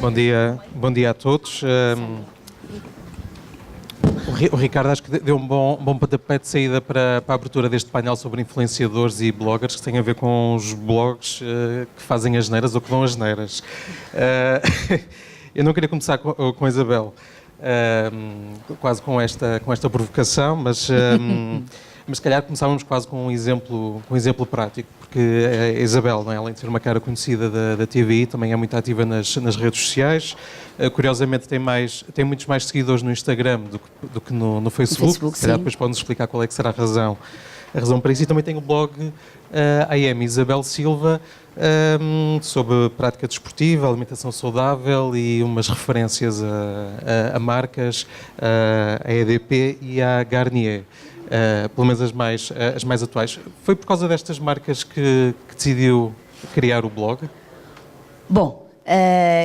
Bom dia a todos. O Ricardo acho que deu um bom pontapé de saída para a abertura deste painel sobre influenciadores e bloggers, que tem a ver com os blogs que fazem as neiras ou que dão as neiras. Eu não queria começar com a Isabel, quase com esta provocação, mas se calhar começávamos quase com um exemplo prático, porque a Isabel, não é? Além de ser uma cara conhecida da TVI, também é muito ativa nas redes sociais. Curiosamente tem muitos mais seguidores no Instagram do que no Facebook. Se calhar depois pode-nos explicar qual é que será a razão para isso. E também tem o blog AM Isabel Silva, sobre prática desportiva, alimentação saudável e umas referências a marcas, a EDP e a Garnier. Pelo menos as mais atuais. Foi por causa destas marcas que decidiu criar o blog? Bom,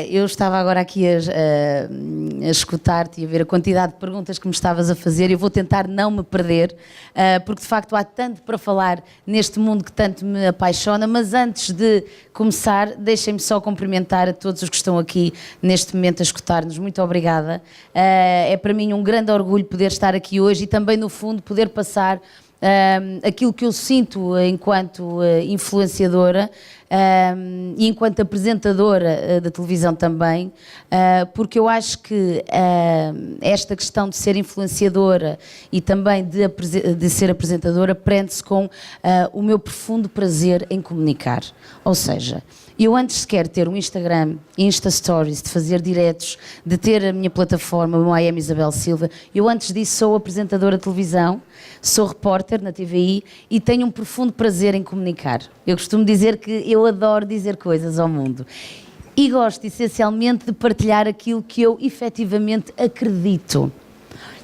eu estava agora aqui a escutar-te e a ver a quantidade de perguntas que me estavas a fazer. Eu vou tentar não me perder, porque de facto há tanto para falar neste mundo que tanto me apaixona, mas antes de começar, deixem-me só cumprimentar a todos os que estão aqui neste momento a escutar-nos. Muito obrigada. É para mim um grande orgulho poder estar aqui hoje e também, no fundo, poder passar aquilo que eu sinto enquanto influenciadora e enquanto apresentadora da televisão também, porque eu acho que esta questão de ser influenciadora e também de ser apresentadora prende-se com o meu profundo prazer em comunicar. Ou seja, eu antes sequer ter um Instagram, Insta Stories, de fazer diretos, de ter a minha plataforma, o AM Isabel Silva, eu antes disso sou apresentadora de televisão, sou repórter na TVI e tenho um profundo prazer em comunicar. Eu costumo dizer que eu adoro dizer coisas ao mundo e gosto essencialmente de partilhar aquilo que eu efetivamente acredito.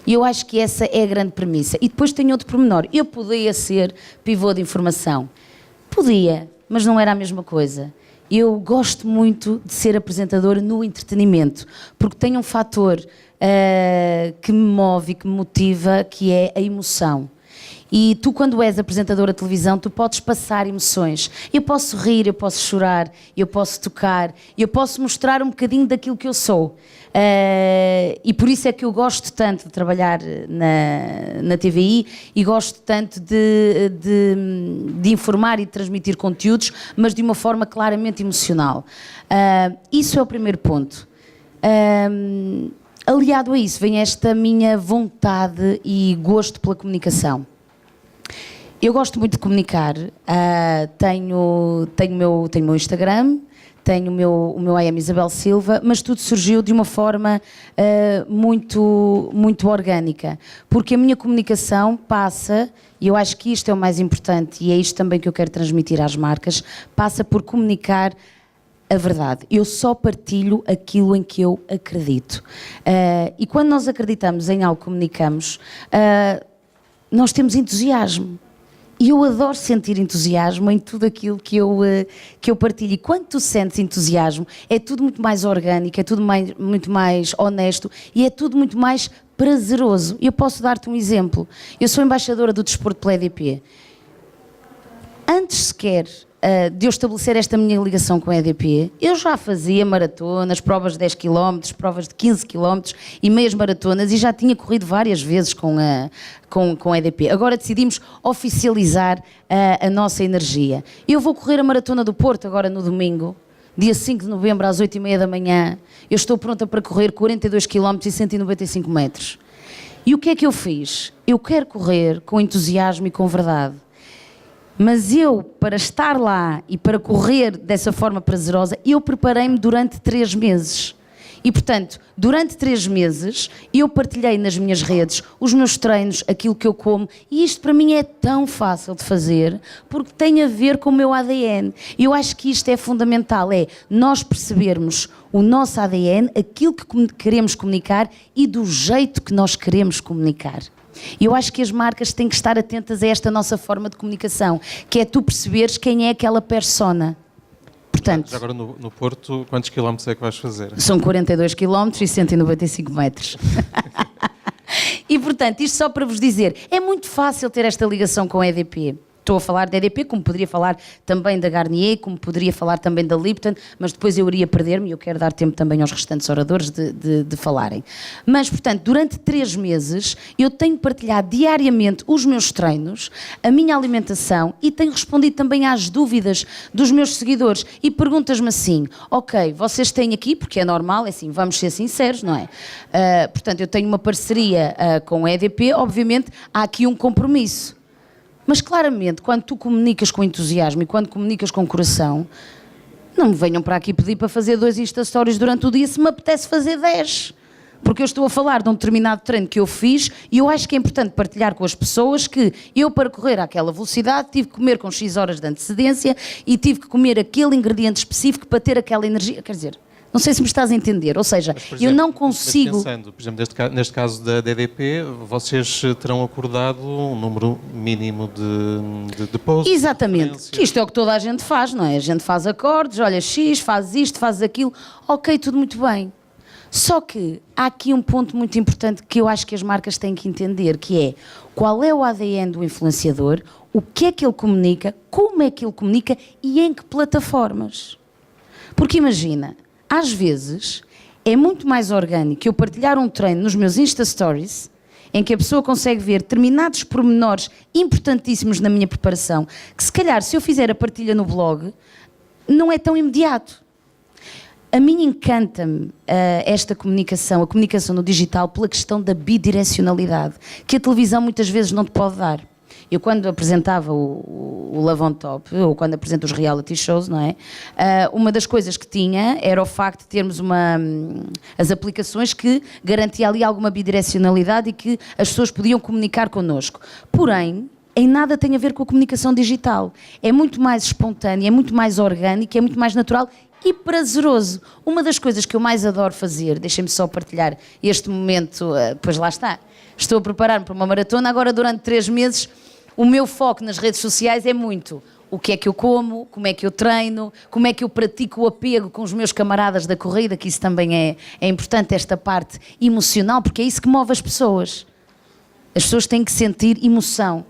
E eu acho que essa é a grande premissa. E depois tenho outro pormenor. Eu podia ser pivô de informação. Podia, mas não era a mesma coisa. Eu gosto muito de ser apresentadora no entretenimento, porque tem um fator que me move e que me motiva, que é a emoção. E tu, quando és apresentadora de televisão, tu podes passar emoções. Eu posso rir, eu posso chorar, eu posso tocar, eu posso mostrar um bocadinho daquilo que eu sou. E por isso é que eu gosto tanto de trabalhar na TVI e gosto tanto de informar e de transmitir conteúdos, mas de uma forma claramente emocional. Isso é o primeiro ponto. Aliado a isso, vem esta minha vontade e gosto pela comunicação. Eu gosto muito de comunicar, tenho o meu Instagram, tenho o meu AM Isabel Silva, mas tudo surgiu de uma forma muito orgânica, porque a minha comunicação passa, e eu acho que isto é o mais importante, e é isto também que eu quero transmitir às marcas, passa por comunicar a verdade. Eu só partilho aquilo em que eu acredito. E quando nós acreditamos em algo que comunicamos, nós temos entusiasmo. E eu adoro sentir entusiasmo em tudo aquilo que eu partilho. E quando tu sentes entusiasmo, é tudo muito mais orgânico, é tudo muito mais honesto e é tudo muito mais prazeroso. Eu posso dar-te um exemplo. Eu sou embaixadora do desporto pela EDP. Antes sequer de eu estabelecer esta minha ligação com a EDP, eu já fazia maratonas, provas de 10 km, provas de 15 km e meias maratonas e já tinha corrido várias vezes com a EDP. Agora decidimos oficializar a nossa energia. Eu vou correr a Maratona do Porto agora no domingo, dia 5 de novembro às 8h30 da manhã. Eu estou pronta para correr 42 km e 195 metros. E o que é que eu fiz? Eu quero correr com entusiasmo e com verdade. Mas eu, para estar lá e para correr dessa forma prazerosa, eu preparei-me durante 3 meses. E, portanto, durante 3 meses, eu partilhei nas minhas redes os meus treinos, aquilo que eu como, e isto para mim é tão fácil de fazer, porque tem a ver com o meu ADN. Eu acho que isto é fundamental, é nós percebermos o nosso ADN, aquilo que queremos comunicar e do jeito que nós queremos comunicar. Eu acho que as marcas têm que estar atentas a esta nossa forma de comunicação, que é tu perceberes quem é aquela persona. Portanto, já agora no Porto, quantos quilómetros é que vais fazer? São 42 km e 195 metros. E portanto, isto só para vos dizer, é muito fácil ter esta ligação com a EDP. Estou a falar da EDP, como poderia falar também da Garnier, como poderia falar também da Lipton, mas depois eu iria perder-me e eu quero dar tempo também aos restantes oradores de falarem. Mas, portanto, durante 3 meses eu tenho partilhado diariamente os meus treinos, a minha alimentação e tenho respondido também às dúvidas dos meus seguidores e perguntas-me assim, ok, vocês têm aqui, porque é normal, é assim, vamos ser sinceros, não é? Portanto, eu tenho uma parceria com a EDP, obviamente há aqui um compromisso. Mas claramente, quando tu comunicas com entusiasmo e quando comunicas com coração, não me venham para aqui pedir para fazer 2 Insta Stories durante o dia se me apetece fazer 10. Porque eu estou a falar de um determinado treino que eu fiz e eu acho que é importante partilhar com as pessoas que eu, para correr àquela velocidade, tive que comer com X horas de antecedência e tive que comer aquele ingrediente específico para ter aquela energia. Quer dizer, não sei se me estás a entender, ou seja, mas, por exemplo, eu não consigo... Mas pensando, por exemplo, neste caso da DDP, vocês terão acordado um número mínimo de posts. Exatamente, que isto é o que toda a gente faz, não é? A gente faz acordes, olha X, faz isto, faz aquilo, ok, tudo muito bem. Só que há aqui um ponto muito importante que eu acho que as marcas têm que entender, que é qual é o ADN do influenciador, o que é que ele comunica, como é que ele comunica e em que plataformas. Porque imagina... Às vezes, é muito mais orgânico eu partilhar um treino nos meus Insta Stories, em que a pessoa consegue ver determinados pormenores importantíssimos na minha preparação, que se calhar, se eu fizer a partilha no blog, não é tão imediato. A mim encanta-me esta comunicação, a comunicação no digital, pela questão da bidirecionalidade, que a televisão muitas vezes não te pode dar. Eu quando apresentava o Love on Top, ou quando apresento os reality shows, não é? Uma das coisas que tinha era o facto de termos as aplicações que garantia ali alguma bidirecionalidade e que as pessoas podiam comunicar connosco. Porém, em nada tem a ver com a comunicação digital. É muito mais espontâneo, é muito mais orgânico, é muito mais natural e prazeroso. Uma das coisas que eu mais adoro fazer, deixem-me só partilhar este momento, pois lá está, estou a preparar-me para uma maratona, agora durante 3 meses... O meu foco nas redes sociais é muito o que é que eu como, como é que eu treino, como é que eu pratico o apego com os meus camaradas da corrida, que isso também é importante, esta parte emocional, porque é isso que move as pessoas. As pessoas têm que sentir emoção.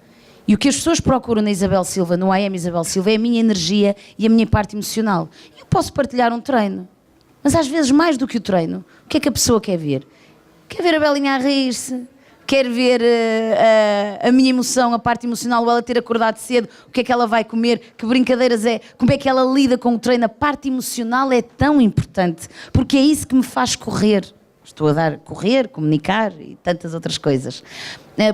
E o que as pessoas procuram na Isabel Silva, no I Am Isabel Silva, é a minha energia e a minha parte emocional. Eu posso partilhar um treino, mas às vezes mais do que o treino, o que é que a pessoa quer ver? Quer ver a Belinha a rir-se? Quer ver a minha emoção, a parte emocional, ou ela ter acordado cedo, o que é que ela vai comer, que brincadeiras é, como é que ela lida com o treino. A parte emocional é tão importante, porque é isso que me faz correr. Estou a dar correr, comunicar e tantas outras coisas.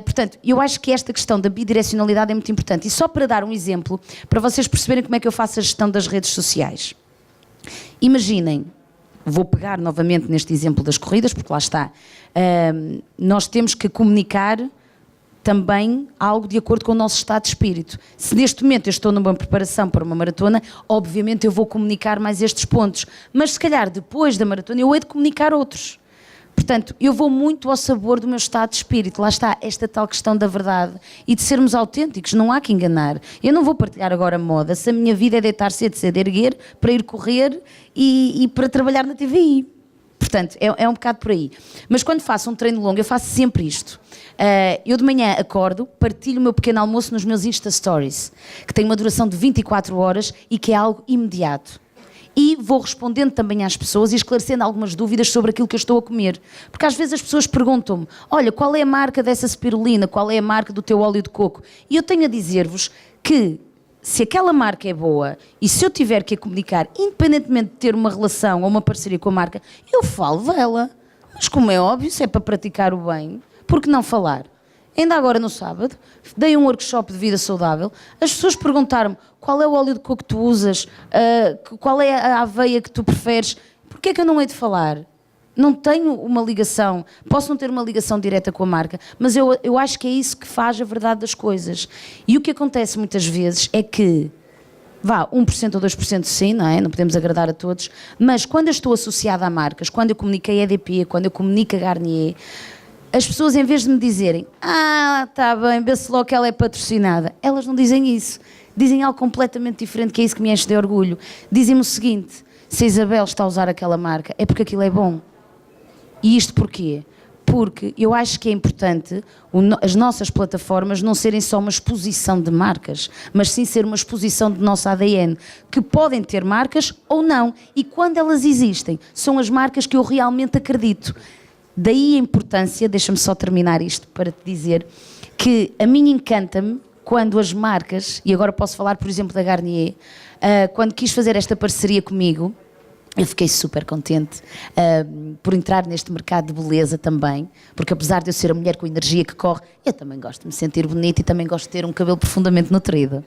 Portanto, eu acho que esta questão da bidirecionalidade é muito importante. E só para dar um exemplo, para vocês perceberem como é que eu faço a gestão das redes sociais. Imaginem, vou pegar novamente neste exemplo das corridas, porque lá está, nós temos que comunicar também algo de acordo com o nosso estado de espírito. Se neste momento eu estou numa preparação para uma maratona, obviamente eu vou comunicar mais estes pontos, mas se calhar depois da maratona eu hei de comunicar outros. Portanto, eu vou muito ao sabor do meu estado de espírito. Lá está, esta tal questão da verdade e de sermos autênticos, não há que enganar. Eu não vou partilhar agora moda se a minha vida é deitar cedo, cedo, erguer, para ir correr e para trabalhar na TVI. Portanto, é um bocado por aí. Mas quando faço um treino longo, eu faço sempre isto. Eu de manhã acordo, partilho o meu pequeno almoço nos meus Insta Stories, que tem uma duração de 24 horas e que é algo imediato. E vou respondendo também às pessoas e esclarecendo algumas dúvidas sobre aquilo que eu estou a comer. Porque às vezes as pessoas perguntam-me, olha, qual é a marca dessa spirulina, qual é a marca do teu óleo de coco? E eu tenho a dizer-vos que se aquela marca é boa e se eu tiver que a comunicar, independentemente de ter uma relação ou uma parceria com a marca, eu falo dela. Mas como é óbvio, se é para praticar o bem, por que não falar? Ainda agora no sábado, dei um workshop de vida saudável, as pessoas perguntaram-me qual é o óleo de coco que tu usas, qual é a aveia que tu preferes, porquê é que eu não hei de falar? Não tenho uma ligação, posso não ter uma ligação direta com a marca, mas eu acho que é isso que faz a verdade das coisas. E o que acontece muitas vezes é que, 1% ou 2% sim, não é? Não podemos agradar a todos, mas quando eu estou associada a marcas, quando eu comunico a EDP, quando eu comunico a Garnier, as pessoas, em vez de me dizerem está bem, vê-se logo que ela é patrocinada, elas não dizem isso. Dizem algo completamente diferente, que é isso que me enche de orgulho. Dizem-me o seguinte, se a Isabel está a usar aquela marca, é porque aquilo é bom. E isto porquê? porque eu acho que é importante as nossas plataformas não serem só uma exposição de marcas, mas sim ser uma exposição do nosso ADN, que podem ter marcas ou não, e quando elas existem, são as marcas que eu realmente acredito. Daí a importância, deixa-me só terminar isto para te dizer, que a mim encanta-me quando as marcas, e agora posso falar por exemplo da Garnier, quando quis fazer esta parceria comigo, eu fiquei super contente por entrar neste mercado de beleza também, porque apesar de eu ser a mulher com a energia que corre, eu também gosto de me sentir bonita e também gosto de ter um cabelo profundamente nutrido.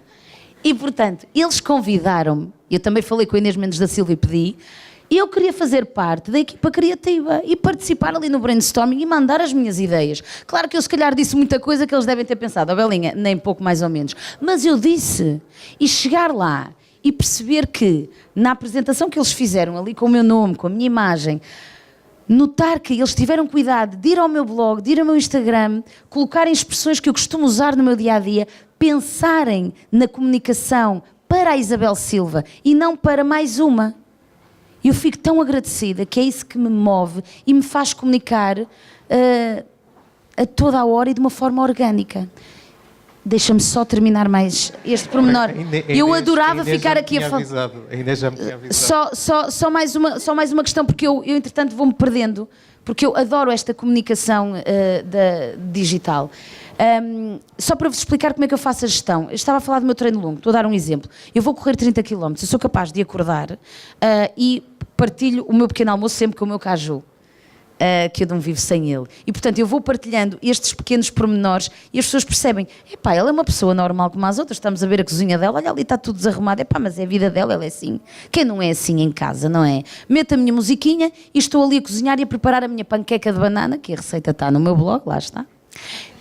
E portanto, eles convidaram-me, eu também falei com a Inês Mendes da Silva e pedi, e eu queria fazer parte da equipa criativa e participar ali no brainstorming e mandar as minhas ideias. Claro que eu se calhar disse muita coisa que eles devem ter pensado, Belinha, nem pouco mais ou menos, mas eu disse, e chegar lá e perceber que, na apresentação que eles fizeram ali com o meu nome, com a minha imagem, notar que eles tiveram cuidado de ir ao meu blog, de ir ao meu Instagram, colocarem expressões que eu costumo usar no meu dia-a-dia, pensarem na comunicação para a Isabel Silva e não para mais uma. Eu fico tão agradecida que é isso que me move e me faz comunicar a toda a hora e de uma forma orgânica. Deixa-me só terminar mais este pormenor. Eu adorava ficar aqui a falar. A Inês já me tinha avisado. Só mais uma questão, porque eu entretanto vou-me perdendo, porque eu adoro esta comunicação digital. Só para vos explicar como é que eu faço a gestão. Eu estava a falar do meu treino longo, estou a dar um exemplo. Eu vou correr 30 km, eu sou capaz de acordar e partilho o meu pequeno almoço sempre com o meu caju. Que eu não vivo sem ele. E, portanto, eu vou partilhando estes pequenos pormenores e as pessoas percebem, epá, ela é uma pessoa normal como as outras, estamos a ver a cozinha dela, olha ali está tudo desarrumado, epá, mas é a vida dela, ela é assim. Quem não é assim em casa, não é? Meto a minha musiquinha e estou ali a cozinhar e a preparar a minha panqueca de banana, que a receita está no meu blog, lá está.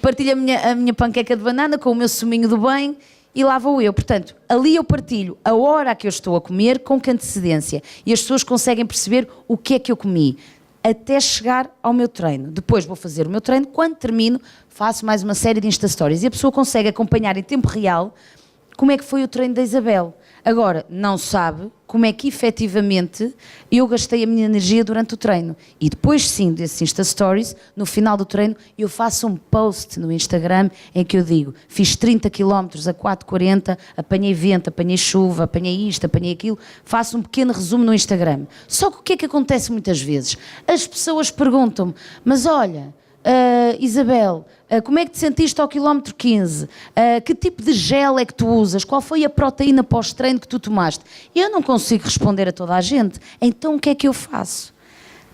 Partilho a minha panqueca de banana com o meu suminho do bem e lá vou eu. Portanto, ali eu partilho a hora a que eu estou a comer com que antecedência e as pessoas conseguem perceber o que é que eu comi até chegar ao meu treino. Depois vou fazer o meu treino, quando termino faço mais uma série de Insta Stories e a pessoa consegue acompanhar em tempo real como é que foi o treino da Isabel. Agora, não sabe como é que efetivamente eu gastei a minha energia durante o treino. E depois sim, desses Insta Stories, no final do treino, eu faço um post no Instagram em que eu digo, fiz 30 km a 4,40, apanhei vento, apanhei chuva, apanhei isto, apanhei aquilo, faço um pequeno resumo no Instagram. Só que o que é que acontece muitas vezes? As pessoas perguntam-me, mas olha, Isabel, como é que te sentiste ao quilómetro 15? Que tipo de gel é que tu usas? Qual foi a proteína pós-treino que tu tomaste? Eu não consigo responder a toda a gente. Então o que é que eu faço?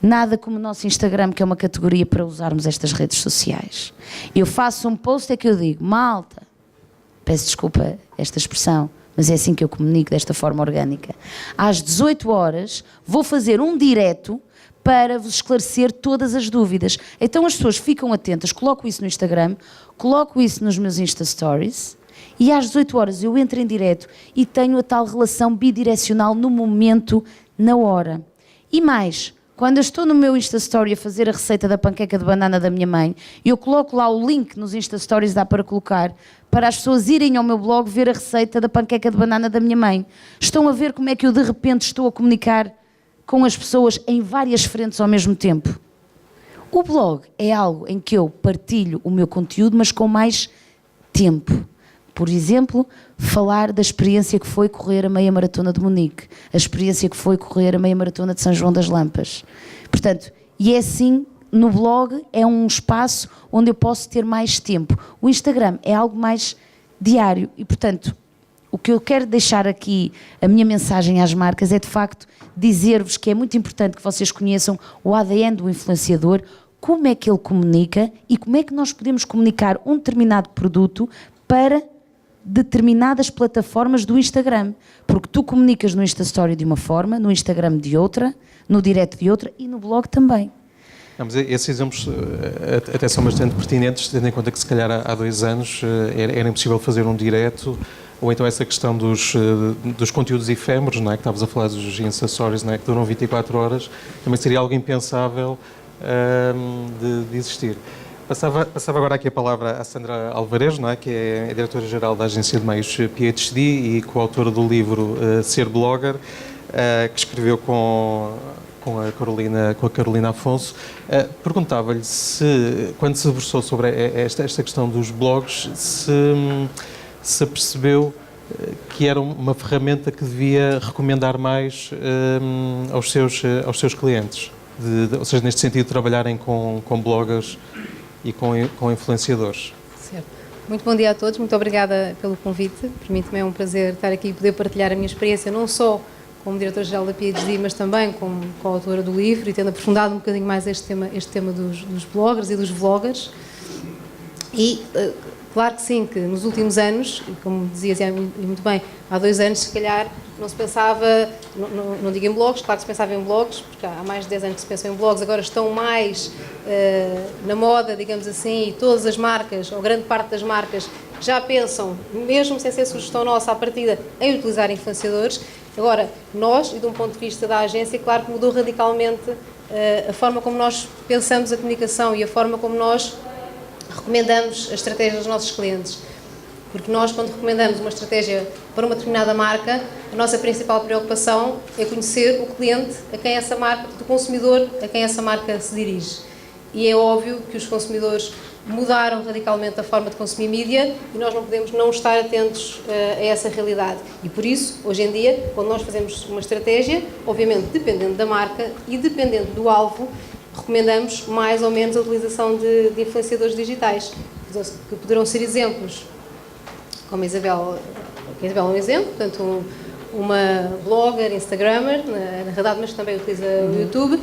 Nada como o nosso Instagram, que é uma categoria para usarmos estas redes sociais. Eu faço um post é que eu digo, malta, peço desculpa esta expressão, mas é assim que eu comunico desta forma orgânica. Às 18 horas vou fazer um direto para vos esclarecer todas as dúvidas. Então as pessoas ficam atentas, coloco isso no Instagram, coloco isso nos meus Insta Stories e às 18 horas eu entro em direto e tenho a tal relação bidirecional no momento, na hora. E mais, quando eu estou no meu Insta Story a fazer a receita da panqueca de banana da minha mãe, eu coloco lá o link nos Insta Stories, dá para colocar, para as pessoas irem ao meu blog ver a receita da panqueca de banana da minha mãe. Estão a ver como é que eu de repente estou a comunicar com as pessoas em várias frentes ao mesmo tempo. O blog é algo em que eu partilho o meu conteúdo, mas com mais tempo. Por exemplo, falar da experiência que foi correr a meia maratona de Munique, a experiência que foi correr a meia maratona de São João das Lampas. Portanto, e é assim, no blog é um espaço onde eu posso ter mais tempo. O Instagram é algo mais diário e, portanto, o que eu quero deixar aqui, a minha mensagem às marcas é de facto dizer-vos que é muito importante que vocês conheçam o ADN do influenciador, como é que ele comunica e como é que nós podemos comunicar um determinado produto para determinadas plataformas do Instagram. Porque tu comunicas no Insta Story de uma forma, no Instagram de outra, no direct de outra e no blog também. Não, mas esses exemplos até são bastante pertinentes, tendo em conta que se calhar há 2 anos era impossível fazer um direto, ou então essa questão dos conteúdos efêmeros, não é? Que estavas a falar dos Insta Stories, não é? Que duram 24 horas, também seria algo impensável de existir. Passava agora aqui a palavra à Sandra Alvarez, não é? Que é a diretora-geral da agência de meios PhD e coautora do livro Ser Blogger, que escreveu com com a Carolina Afonso. Perguntava-lhe se, quando se debruçou sobre esta questão dos blogs, se apercebeu que era uma ferramenta que devia recomendar mais aos seus clientes, ou seja, neste sentido, trabalharem com bloggers e com influenciadores. Certo. Muito bom dia a todos, muito obrigada pelo convite. Para mim também é um prazer estar aqui e poder partilhar a minha experiência, não só como diretora-geral da PhD, mas também como coautora do livro e tendo aprofundado um bocadinho mais este tema dos bloggers e dos vloggers. E claro que sim, que nos últimos anos, como dizias muito bem, há 2 anos se calhar não se pensava, não digo em blogs, claro que se pensava em blogs, porque há mais de 10 anos que se pensa em blogs, agora estão mais na moda, digamos assim, e todas as marcas, ou grande parte das marcas, já pensam, mesmo sem ser sugestão nossa à partida, em utilizar influenciadores. Agora, nós, e de um ponto de vista da agência, claro que mudou radicalmente a forma como nós pensamos a comunicação e a forma como nós recomendamos a estratégia dos nossos clientes. Porque nós, quando recomendamos uma estratégia para uma determinada marca, a nossa principal preocupação é conhecer o cliente a quem essa marca, do consumidor a quem essa marca se dirige. E é óbvio que os consumidores mudaram radicalmente a forma de consumir mídia e nós não podemos não estar atentos a essa realidade. E por isso, hoje em dia, quando nós fazemos uma estratégia, obviamente dependendo da marca e dependendo do alvo, recomendamos mais ou menos a utilização de influenciadores digitais, que poderão ser exemplos, como a Isabel é um exemplo, portanto uma blogger, instagrammer, na realidade, mas também utiliza o YouTube,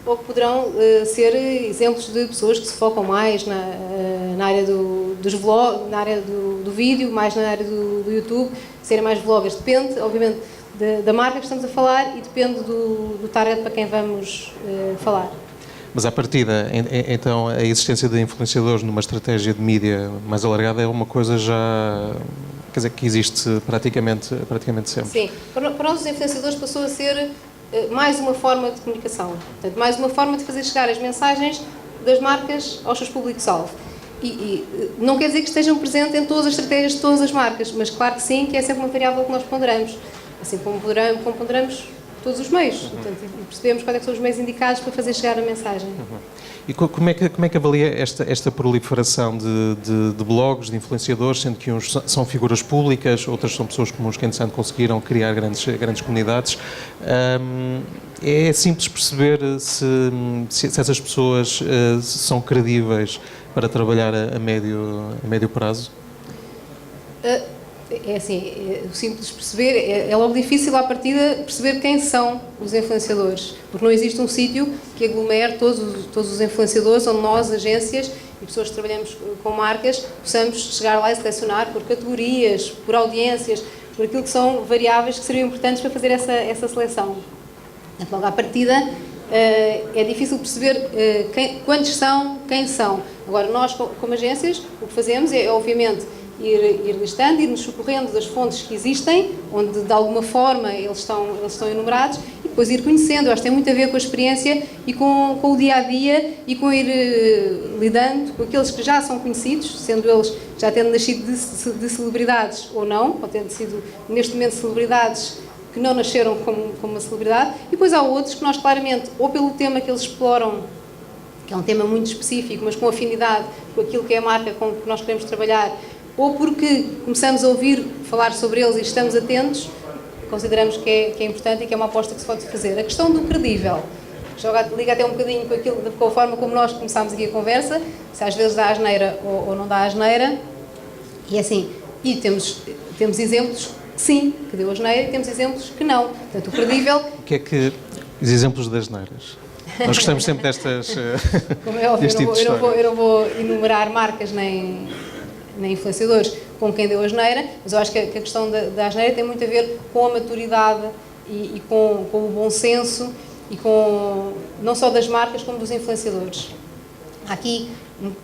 ou que poderão ser exemplos de pessoas que se focam mais na área dos vlogs, na área do vídeo, mais na área do YouTube, serem mais vloggers. Depende, obviamente, da marca que estamos a falar e depende do target para quem vamos falar. Mas à partida, então, a existência de influenciadores numa estratégia de mídia mais alargada é uma coisa já, quer dizer, que existe praticamente sempre. Sim, para nós os influenciadores passou a ser mais uma forma de comunicação, portanto, mais uma forma de fazer chegar as mensagens das marcas aos seus públicos-alvo. E não quer dizer que estejam presentes em todas as estratégias de todas as marcas, mas claro que sim, que é sempre uma variável que nós ponderamos, assim como ponderamos todos os meios, portanto, e percebemos quais é que são os meios indicados para fazer chegar a mensagem. E como é que avalia esta proliferação de blogs, de influenciadores, sendo que uns são figuras públicas, outras são pessoas comuns que, entretanto, conseguiram criar grandes comunidades? É simples perceber se essas pessoas são credíveis para trabalhar a médio prazo? É assim, o simples perceber, é logo difícil à partida perceber quem são os influenciadores, porque não existe um sítio que aglomere todos os influenciadores, onde nós, agências e pessoas que trabalhamos com marcas, possamos chegar lá e selecionar por categorias, por audiências, por aquilo que são variáveis que seriam importantes para fazer essa seleção. Logo à partida, é difícil perceber quantos são, quem são. Agora, nós, como agências, o que fazemos é, obviamente, ir listando, ir-nos socorrendo das fontes que existem, onde de alguma forma eles estão enumerados, e depois ir conhecendo. Eu acho que tem muito a ver com a experiência e com o dia-a-dia e com ir lidando com aqueles que já são conhecidos, sendo eles já tendo nascido de celebridades ou não, ou tendo sido neste momento celebridades que não nasceram como uma celebridade, e depois há outros que nós claramente, ou pelo tema que eles exploram, que é um tema muito específico, mas com afinidade com aquilo que é a marca com que nós queremos trabalhar, ou porque começamos a ouvir falar sobre eles e estamos atentos, consideramos que é importante e que é uma aposta que se pode fazer. A questão do credível, liga até um bocadinho com a forma como nós começámos aqui a conversa, se às vezes dá asneira ou não dá asneira, e assim, e temos exemplos que sim, que deu asneira, e temos exemplos que não. Portanto, o credível... O que é que... os exemplos das asneiras? Nós gostamos sempre destas... Como é óbvio, eu não vou enumerar marcas nem influenciadores com quem deu asneira, mas eu acho que a questão da asneira tem muito a ver com a maturidade e com o bom senso e com, não só das marcas, como dos influenciadores. Há aqui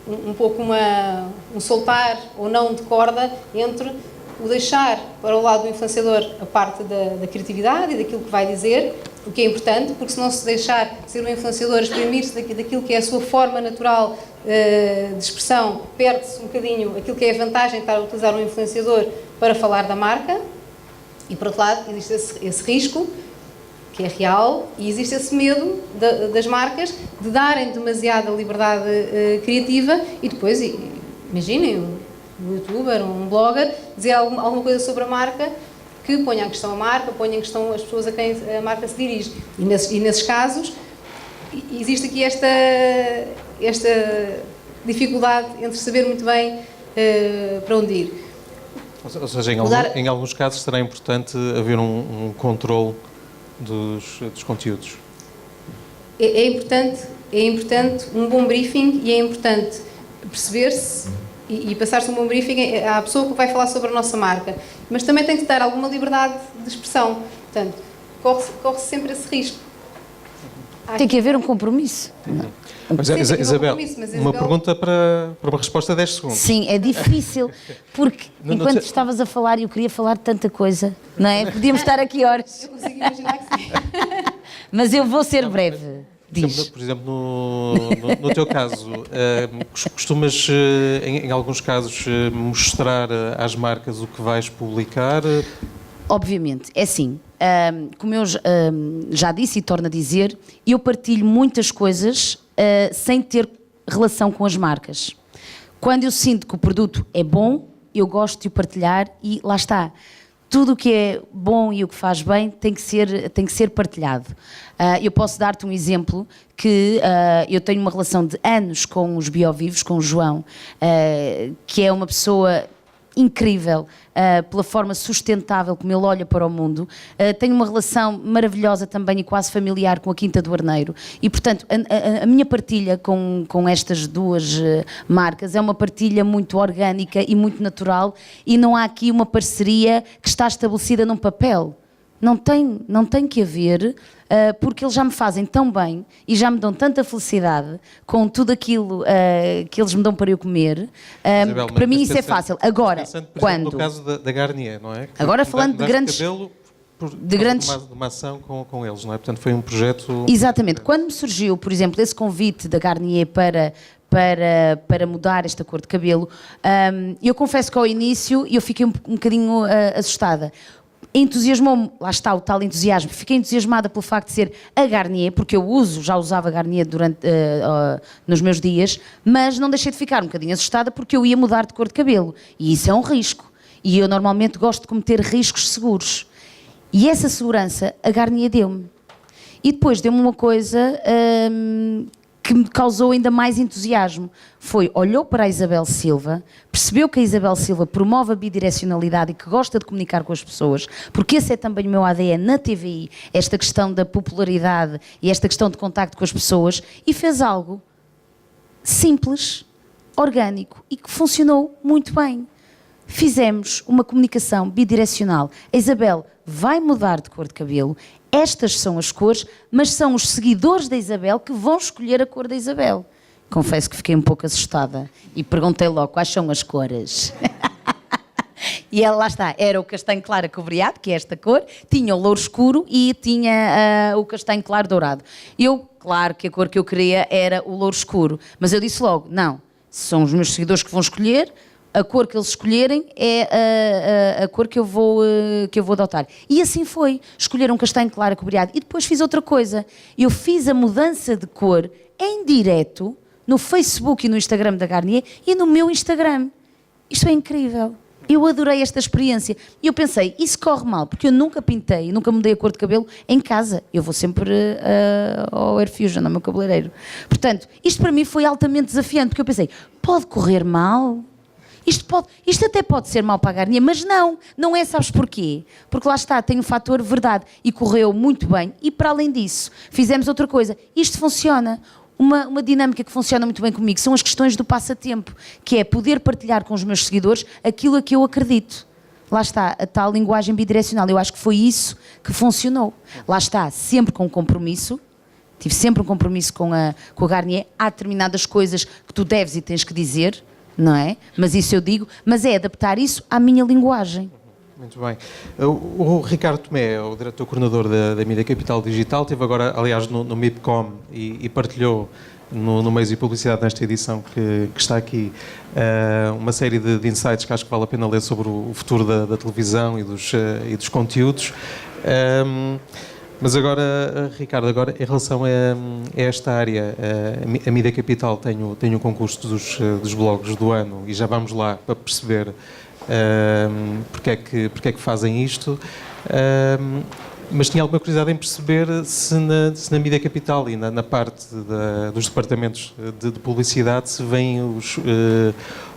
um pouco um soltar ou não de corda entre o deixar para o lado do influenciador a parte da criatividade e daquilo que vai dizer, o que é importante, porque se não se deixar ser um influenciador exprimir-se daquilo que é a sua forma natural de expressão, perde-se um bocadinho aquilo que é a vantagem de estar a utilizar um influenciador para falar da marca, e por outro lado existe esse risco, que é real, e existe esse medo das marcas de darem demasiada liberdade criativa e depois, imaginem, um youtuber, um blogger, dizer alguma coisa sobre a marca que ponha em questão a marca, ponha em questão as pessoas a quem a marca se dirige. E nesses casos, existe aqui esta dificuldade entre saber muito bem para onde ir. Ou seja, em alguns casos será importante haver um controle dos conteúdos. É importante um bom briefing e é importante perceber-se e passar-se um bom briefing à pessoa que vai falar sobre a nossa marca. Mas também tem que dar alguma liberdade de expressão. Portanto, corre-se sempre esse risco. Tem que haver um compromisso. Mas, Isabel, uma pergunta para uma resposta de 10 segundos. Sim, é difícil, porque enquanto estavas a falar, eu queria falar de tanta coisa, não é? Podíamos estar aqui horas. Eu consigo imaginar que sim. Mas eu vou ser breve. Diz. Por exemplo, no teu caso, costumas, em alguns casos, mostrar às marcas o que vais publicar? Obviamente, é assim, como eu já disse e torno a dizer, eu partilho muitas coisas sem ter relação com as marcas. Quando eu sinto que o produto é bom, eu gosto de o partilhar e lá está. Tudo o que é bom e o que faz bem tem que ser partilhado. Eu posso dar-te um exemplo que eu tenho uma relação de anos com os biovivos, com o João, que é uma pessoa incrível, pela forma sustentável como ele olha para o mundo. Tenho uma relação maravilhosa também e quase familiar com a Quinta do Arneiro e, portanto, a minha partilha com estas duas marcas é uma partilha muito orgânica e muito natural e não há aqui uma parceria que está estabelecida num papel. Não tem que haver, porque eles já me fazem tão bem e já me dão tanta felicidade com tudo aquilo que eles me dão para eu comer, Isabel, que para mim isso é fácil. Agora, quando... No caso da Garnier, não é? Agora falando de grandes... Cabelo de grandes... de uma ação com eles, não é? Portanto, foi um projeto... Exatamente. Quando me surgiu, por exemplo, esse convite da Garnier para mudar esta cor de cabelo, eu confesso que ao início eu fiquei um bocadinho assustada. Entusiasmou-me, lá está o tal entusiasmo, fiquei entusiasmada pelo facto de ser a Garnier, porque eu já usava Garnier nos meus dias, mas não deixei de ficar um bocadinho assustada porque eu ia mudar de cor de cabelo, e isso é um risco, e eu normalmente gosto de cometer riscos seguros, e essa segurança a Garnier deu-me, e depois deu-me uma coisa que me causou ainda mais entusiasmo. Olhou para a Isabel Silva, percebeu que a Isabel Silva promove a bidirecionalidade e que gosta de comunicar com as pessoas, porque esse é também o meu ADN na TVI, esta questão da popularidade e esta questão de contacto com as pessoas, e fez algo simples, orgânico e que funcionou muito bem. Fizemos uma comunicação bidirecional. A Isabel vai mudar de cor de cabelo, estas são as cores, mas são os seguidores da Isabel que vão escolher a cor da Isabel. Confesso que fiquei um pouco assustada e perguntei logo quais são as cores. E ela, lá está, era o castanho claro cobreado, que é esta cor, tinha o louro escuro e tinha o castanho claro dourado. Claro que a cor que eu queria era o louro escuro, mas eu disse logo, não, são os meus seguidores que vão escolher, a cor que eles escolherem é a cor que eu vou adotar. E assim foi. Escolheram castanho claro cobreado. E depois fiz outra coisa. Eu fiz a mudança de cor em direto no Facebook e no Instagram da Garnier e no meu Instagram. Isto é incrível. Eu adorei esta experiência. E eu pensei, isso corre mal, porque eu nunca pintei, nunca mudei a cor de cabelo em casa. Eu vou sempre ao Air Fusion, ao meu cabeleireiro. Portanto, isto para mim foi altamente desafiante, porque eu pensei, pode correr mal? Isto até pode ser mau para a Garnier, mas não é, sabes porquê? Porque lá está, tem um fator verdade e correu muito bem e para além disso, fizemos outra coisa, isto funciona, uma dinâmica que funciona muito bem comigo, são as questões do passatempo, que é poder partilhar com os meus seguidores aquilo a que eu acredito. Lá está, a tal linguagem bidirecional, eu acho que foi isso que funcionou. Lá está, sempre com compromisso, tive sempre um compromisso com a Garnier, há determinadas coisas que tu deves e tens que dizer, não é? Mas isso eu digo, mas é adaptar isso à minha linguagem. Muito bem. O Ricardo Tomé, o diretor-coordenador da Mídia Capital Digital, esteve agora, aliás, no MIPCOM e partilhou no Meios e Publicidade, nesta edição que está aqui, uma série de insights que acho que vale a pena ler sobre o futuro da televisão e dos conteúdos. Mas agora, Ricardo, agora em relação a esta área, a Mídia Capital tem o concurso dos blogs do ano e já vamos lá para perceber porque é que fazem isto. Mas tinha alguma curiosidade em perceber se na Mídia Capital e na parte dos departamentos de publicidade se veem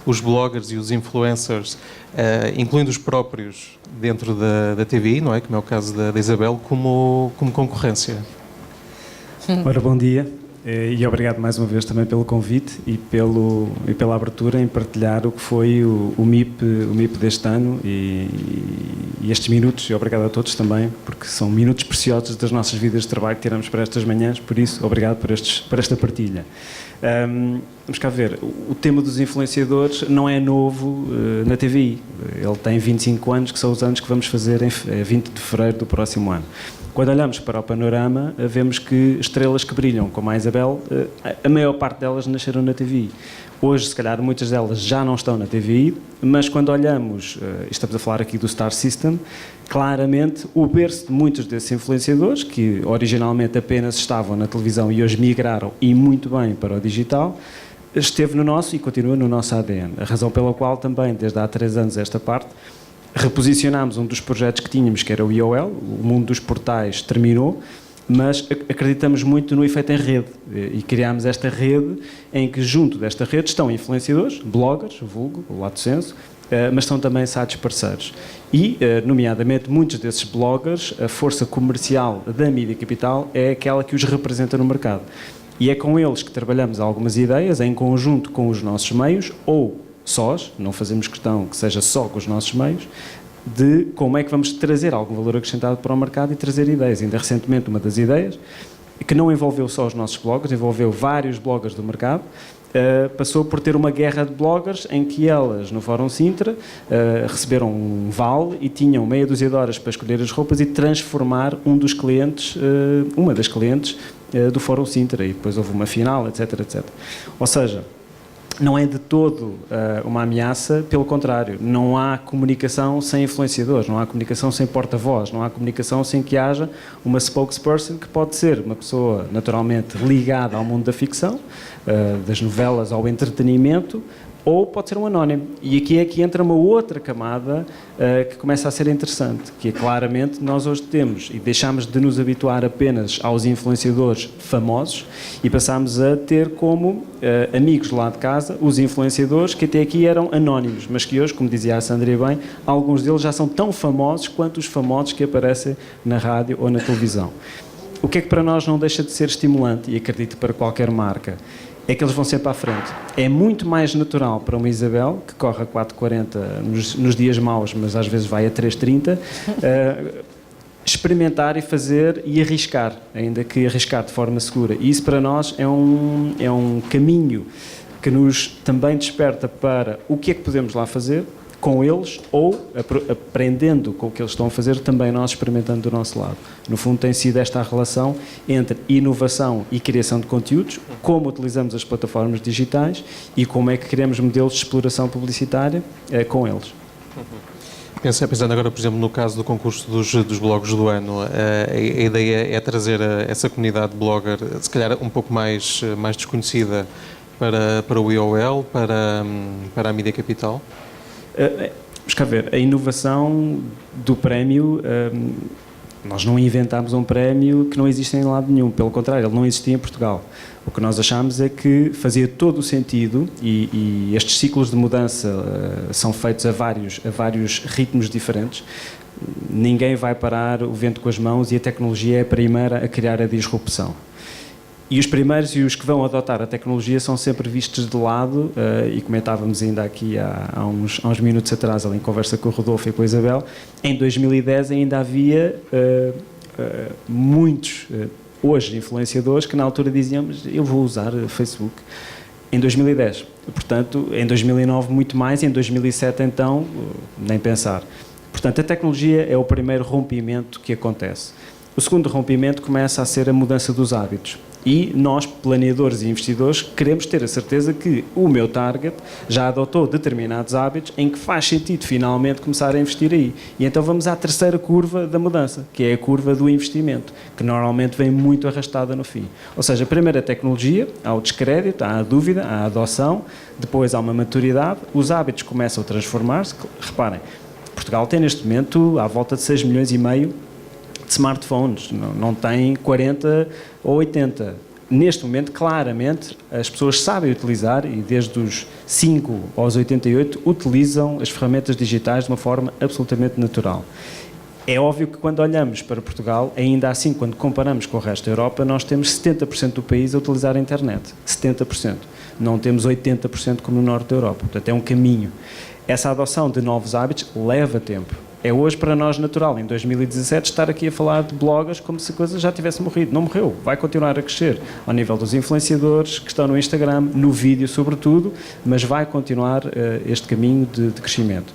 os bloggers e os influencers, incluindo os próprios dentro da TVI, não é? Como é o caso da Isabel, como concorrência. Ora, bom dia e obrigado mais uma vez também pelo convite e pela abertura em partilhar o que foi o MIP deste ano e estes minutos, e obrigado a todos também, porque são minutos preciosos das nossas vidas de trabalho que tiramos para estas manhãs, por isso, obrigado por esta partilha. Vamos cá ver, o tema dos influenciadores não é novo na TVI, ele tem 25 anos, que são os anos que vamos fazer em 20 de fevereiro do próximo ano. Quando olhamos para o panorama, vemos que estrelas que brilham, como a Isabel, a maior parte delas nasceram na TVI. Hoje, se calhar, muitas delas já não estão na TVI, mas quando olhamos, estamos a falar aqui do Star System, claramente o berço de muitos desses influenciadores, que originalmente apenas estavam na televisão e hoje migraram, e muito bem, para o digital, esteve no nosso e continua no nosso ADN. A razão pela qual também, desde há 3 anos esta parte, reposicionámos um dos projetos que tínhamos, que era o IOL, o mundo dos portais terminou, mas acreditamos muito no efeito em rede e criámos esta rede em que junto desta rede estão influenciadores, bloggers, vulgo, o lato senso, mas estão também sites parceiros. E, nomeadamente, muitos desses bloggers, a força comercial da Mídia Capital é aquela que os representa no mercado. E é com eles que trabalhamos algumas ideias, em conjunto com os nossos meios, ou sós, não fazemos questão que seja só com os nossos meios, de como é que vamos trazer algum valor acrescentado para o mercado e trazer ideias. Ainda recentemente, uma das ideias, que não envolveu só os nossos bloggers, envolveu vários bloggers do mercado, passou por ter uma guerra de bloggers em que elas, no Fórum Sintra, receberam um vale e tinham meia dúzia de horas para escolher as roupas e transformar uma das clientes do Fórum Sintra, e depois houve uma final, etc, etc. Ou seja, não é de todo uma ameaça, pelo contrário, não há comunicação sem influenciadores, não há comunicação sem porta-voz, não há comunicação sem que haja uma spokesperson, que pode ser uma pessoa naturalmente ligada ao mundo da ficção, das novelas ao entretenimento, ou pode ser um anónimo. E aqui é que entra uma outra camada que começa a ser interessante, que é claramente nós hoje temos e deixamos de nos habituar apenas aos influenciadores famosos e passamos a ter como amigos lá de casa os influenciadores que até aqui eram anónimos, mas que hoje, como dizia a Sandra bem, alguns deles já são tão famosos quanto os famosos que aparecem na rádio ou na televisão. O que é que para nós não deixa de ser estimulante, e acredito para qualquer marca, é que eles vão sempre à frente. É muito mais natural para uma Isabel, que corre a 4,40 nos dias maus, mas às vezes vai a 3,30, experimentar e fazer e arriscar, ainda que arriscar de forma segura. E isso para nós é um caminho que nos também desperta para o que é que podemos lá fazer com eles, ou aprendendo com o que eles estão a fazer, também nós experimentando do nosso lado. No fundo tem sido esta a relação entre inovação e criação de conteúdos, como utilizamos as plataformas digitais e como é que criamos modelos de exploração publicitária com eles. Pensando agora, por exemplo, no caso do concurso dos blogs do ano, a ideia é trazer essa comunidade blogger, se calhar um pouco mais desconhecida, para o IOL, para a Mídia Capital? Vamos cá ver, a inovação do prémio, nós não inventámos um prémio que não existe em lado nenhum, pelo contrário, ele não existia em Portugal. O que nós achámos é que fazia todo o sentido, e estes ciclos de mudança são feitos a vários ritmos diferentes. Ninguém vai parar o vento com as mãos e a tecnologia é a primeira a criar a disrupção. E os primeiros e os que vão adotar a tecnologia são sempre vistos de lado, e comentávamos ainda aqui há uns minutos atrás, ali em conversa com o Rodolfo e com a Isabel, em 2010 ainda havia muitos, hoje, influenciadores que na altura diziam, mas eu vou usar Facebook. Em 2010. Portanto, em 2009 muito mais, em 2007 então, nem pensar. Portanto, a tecnologia é o primeiro rompimento que acontece. O segundo rompimento começa a ser a mudança dos hábitos. E nós, planeadores e investidores, queremos ter a certeza que o meu target já adotou determinados hábitos em que faz sentido finalmente começar a investir aí. E então vamos à terceira curva da mudança, que é a curva do investimento, que normalmente vem muito arrastada no fim. Ou seja, primeiro a tecnologia, há o descrédito, há a dúvida, há a adoção, depois há uma maturidade, os hábitos começam a transformar-se. Reparem, Portugal tem neste momento à volta de 6 milhões e meio de smartphones, não tem 40 ou 80. Neste momento, claramente, as pessoas sabem utilizar e desde os 5 aos 88 utilizam as ferramentas digitais de uma forma absolutamente natural. É óbvio que quando olhamos para Portugal, ainda assim, quando comparamos com o resto da Europa, nós temos 70% do país a utilizar a internet. 70%. Não temos 80% como no norte da Europa. Portanto, é um caminho. Essa adoção de novos hábitos leva tempo. É hoje para nós natural, em 2017, estar aqui a falar de bloggers como se a coisa já tivesse morrido. Não morreu, vai continuar a crescer. Ao nível dos influenciadores que estão no Instagram, no vídeo sobretudo, mas vai continuar este caminho de crescimento.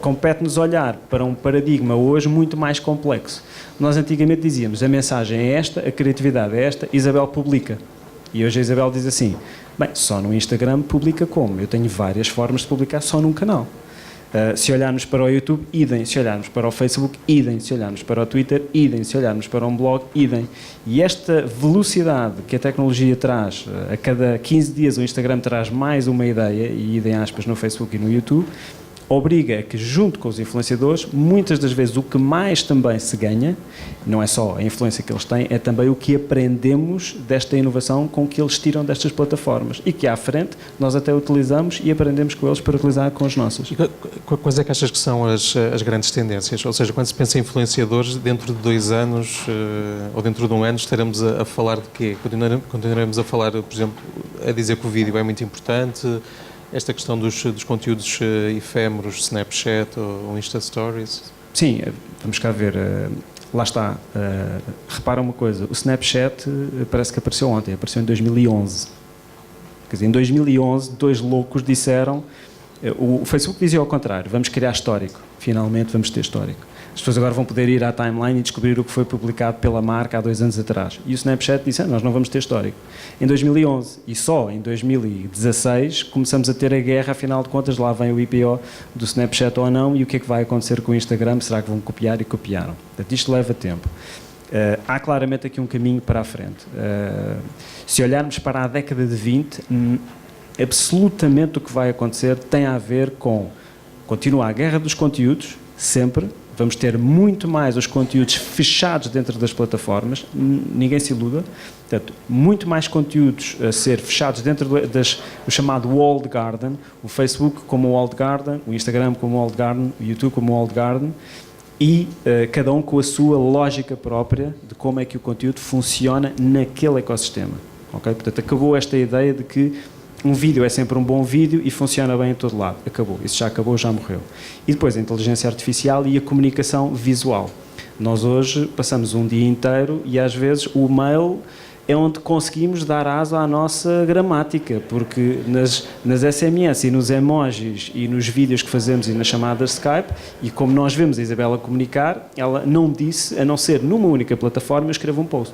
Compete-nos olhar para um paradigma hoje muito mais complexo. Nós antigamente dizíamos, a mensagem é esta, a criatividade é esta, Isabel publica. E hoje a Isabel diz assim, bem, só no Instagram publica como? Eu tenho várias formas de publicar só num canal. Se olharmos para o YouTube, idem. Se olharmos para o Facebook, idem. Se olharmos para o Twitter, idem. Se olharmos para um blog, idem. E esta velocidade que a tecnologia traz, a cada 15 dias o Instagram traz mais uma ideia, e idem aspas no Facebook e no YouTube, obriga a que, junto com os influenciadores, muitas das vezes o que mais também se ganha, não é só a influência que eles têm, é também o que aprendemos desta inovação com que eles tiram destas plataformas e que à frente nós até utilizamos e aprendemos com eles para utilizar com as nossas. E quais é que achas que são as grandes tendências? Ou seja, quando se pensa em influenciadores, dentro de 2 anos ou dentro de 1 ano estaremos a falar de quê? Continuaremos a falar, por exemplo, a dizer que o vídeo é muito importante, esta questão dos conteúdos efêmeros, Snapchat ou Insta Stories? Sim, vamos cá ver. Lá está. Repara uma coisa, o Snapchat parece que apareceu ontem, apareceu em 2011. Quer dizer, em 2011, 2 loucos disseram... O Facebook dizia ao contrário, vamos criar histórico. Finalmente vamos ter histórico. As pessoas agora vão poder ir à timeline e descobrir o que foi publicado pela marca há 2 anos atrás. E o Snapchat disse, nós não vamos ter histórico. Em 2011 e só em 2016 começamos a ter a guerra, afinal de contas, lá vem o IPO do Snapchat ou não, e o que é que vai acontecer com o Instagram? Será que vão copiar? E copiaram. Portanto, isto leva tempo. Há claramente aqui um caminho para a frente. Se olharmos para a década de 20, absolutamente o que vai acontecer tem a ver com continuar a guerra dos conteúdos, sempre. Vamos ter muito mais os conteúdos fechados dentro das plataformas, ninguém se iluda. Portanto, muito mais conteúdos a ser fechados dentro do chamado walled garden, o Facebook como walled garden, o Instagram como walled garden, o YouTube como walled garden, e cada um com a sua lógica própria de como é que o conteúdo funciona naquele ecossistema. Okay? Portanto, acabou esta ideia de que um vídeo é sempre um bom vídeo e funciona bem em todo lado. Acabou. Isso já acabou, já morreu. E depois a inteligência artificial e a comunicação visual. Nós hoje passamos um dia inteiro e às vezes o mail é onde conseguimos dar asa à nossa gramática, porque nas SMS e nos emojis e nos vídeos que fazemos e nas chamadas Skype, e como nós vemos a Isabela comunicar, ela não disse, a não ser numa única plataforma, eu escrevo um post.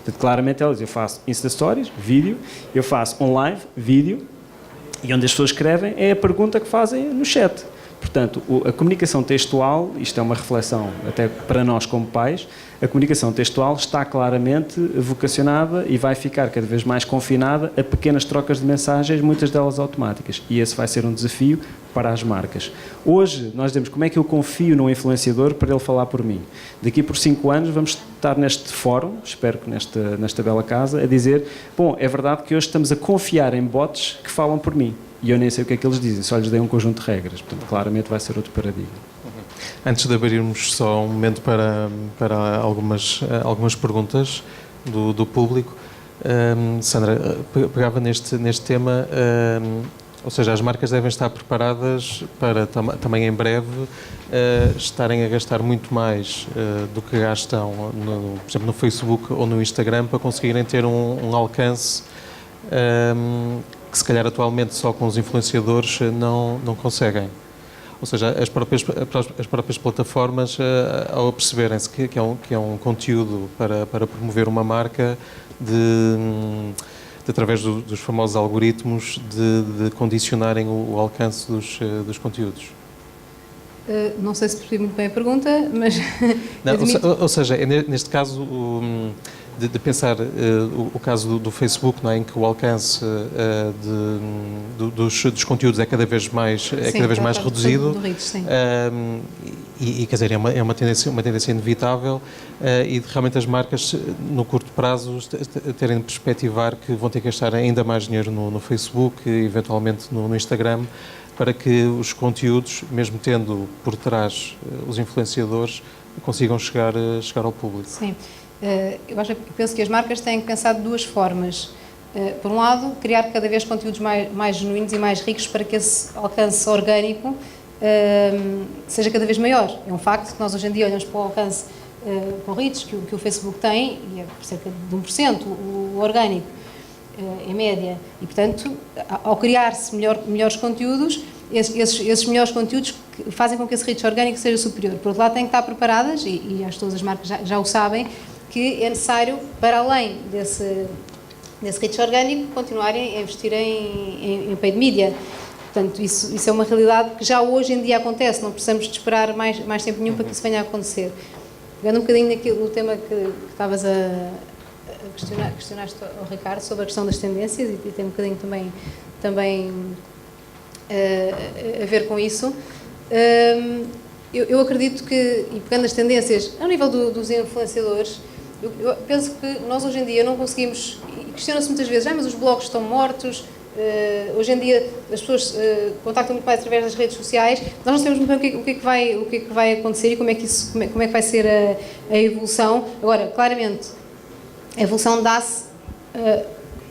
Portanto, claramente ela diz, eu faço Insta Stories, vídeo, eu faço um live, vídeo, e onde as pessoas escrevem é a pergunta que fazem no chat. Portanto, a comunicação textual, isto é uma reflexão até para nós como pais, a comunicação textual está claramente vocacionada e vai ficar cada vez mais confinada a pequenas trocas de mensagens, muitas delas automáticas. E esse vai ser um desafio para as marcas. Hoje, nós dizemos como é que eu confio num influenciador para ele falar por mim. Daqui por 5 anos vamos estar neste fórum, espero que nesta bela casa, a dizer, bom, é verdade que hoje estamos a confiar em bots que falam por mim. E eu nem sei o que é que eles dizem, só lhes dei um conjunto de regras. Portanto, claramente vai ser outro paradigma. Antes de abrirmos só um momento para algumas perguntas do público, Sandra, pegava neste tema, ou seja, as marcas devem estar preparadas para também em breve estarem a gastar muito mais do que gastam, por exemplo, no Facebook ou no Instagram para conseguirem ter um alcance que se calhar atualmente só com os influenciadores não conseguem. Ou seja, as próprias plataformas, ao perceberem-se que é um conteúdo para promover uma marca, através dos famosos algoritmos, de condicionarem o alcance dos conteúdos. Não sei se percebi muito bem a pergunta, mas... Não, ou seja, neste caso, de pensar o caso do Facebook, não é, em que o alcance dos conteúdos é cada vez mais, reduzido. E quer dizer, é uma tendência inevitável, e realmente as marcas, no curto prazo, terem de perspectivar que vão ter que gastar ainda mais dinheiro no Facebook e eventualmente no Instagram, para que os conteúdos, mesmo tendo por trás os influenciadores, consigam chegar ao público. Sim. Eu penso que as marcas têm que pensar de duas formas. Por um lado, criar cada vez conteúdos mais genuínos e mais ricos para que esse alcance orgânico seja cada vez maior. É um facto que nós hoje em dia olhamos para o alcance com reach que o Facebook tem, e é cerca de 1% o orgânico, em média. E, portanto, ao criar-se melhores conteúdos, esses melhores conteúdos fazem com que esse reach orgânico seja superior. Por outro lado, têm que estar preparadas, e acho que todas as marcas já o sabem, que é necessário, para além desse reach orgânico, continuarem a investir em paid media. Portanto, isso é uma realidade que já hoje em dia acontece, não precisamos de esperar mais tempo nenhum para que isso venha a acontecer. Pegando um bocadinho no tema que estavas questionaste ao Ricardo sobre a questão das tendências, e tem um bocadinho também a ver com isso. Eu acredito que, e pegando as tendências ao nível dos influenciadores, eu penso que nós hoje em dia não conseguimos, e questiona-se muitas vezes, mas os blogs estão mortos, hoje em dia as pessoas contactam muito mais através das redes sociais, nós não sabemos muito bem o que é que vai acontecer e como é que vai ser a evolução. Agora, claramente, a evolução dá-se